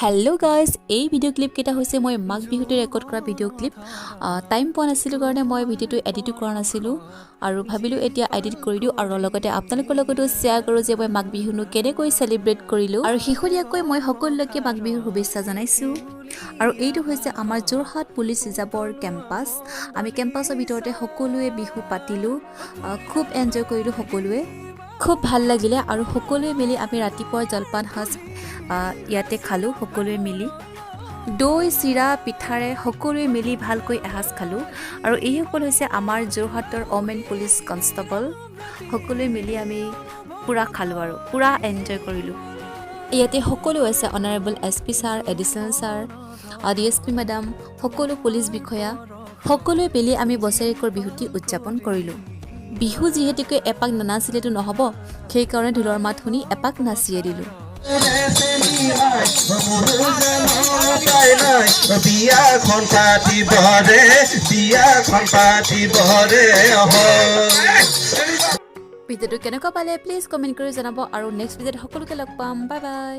Hello' guys, এই video' ক্লিপকেইটা হৈছে মই মাঘ বিহুতে ৰেকৰ্ড কৰা ভিডিঅ' ক্লিপ। টাইম পোৱা নাছিলোঁ কাৰণে মই ভিডিঅ'টো এডিটো কৰা নাছিলোঁ আৰু ভাবিলোঁ এতিয়া এডিট কৰি দিওঁ আৰু লগতে আপোনালোকৰ লগতো শ্বেয়াৰ কৰোঁ যে মই মাঘ বিহুনো কেনেকৈ চেলিব্ৰেট কৰিলোঁ আৰু শেহতীয়াকৈ মই সকলোকে মাঘ বিহুৰ শুভেচ্ছা জনাইছোঁ। আৰু এইটো হৈছে আমাৰ যোৰহাট পুলিচ ৰিজাৰ্ভৰ কেম্পাছ। আমি কেম্পাছৰ ভিতৰতে সকলোৱে বিহু পাতিলোঁ, খুব এনজয় কৰিলোঁ, সকলোৱে খুব ভাল লাগিলে আৰু সকলোৱে মিলি আমি ৰাতিপুৱাৰ জলপান সাজ ইয়াতে খালোঁ। সকলোৱে মিলি দৈ চিৰা পিঠাৰে সকলোৱে মিলি ভালকৈ এসাঁজ খালোঁ আৰু এইসকল হৈছে আমাৰ যোৰহাটৰ ওমেন পুলিচ কনষ্টেবল। সকলোৱে মিলি আমি পূৰা খালোঁ আৰু পূৰা এনজয় কৰিলোঁ। ইয়াতে সকলো আছে honourable SP sir, additional sir, DSP madam, সকলো পুলিচ বিষয়া, সকলোৱে মিলি আমি বছৰেকৰ বিহুটি উদযাপন কৰিলোঁ। বিহু যিহেতুকে এপাক নানাচিলেতো নহ'ব, সেইকাৰণে ঢোলৰ মাত শুনি এপাক নাচিয়ে দিলোঁ। ভিডিঅ'টো কেনেকুৱা পালে প্লিজ কমেণ্ট কৰি জনাব আৰু নেক্সট ভিডিঅ'ত সকলোকে লগ পাম। Bye bye.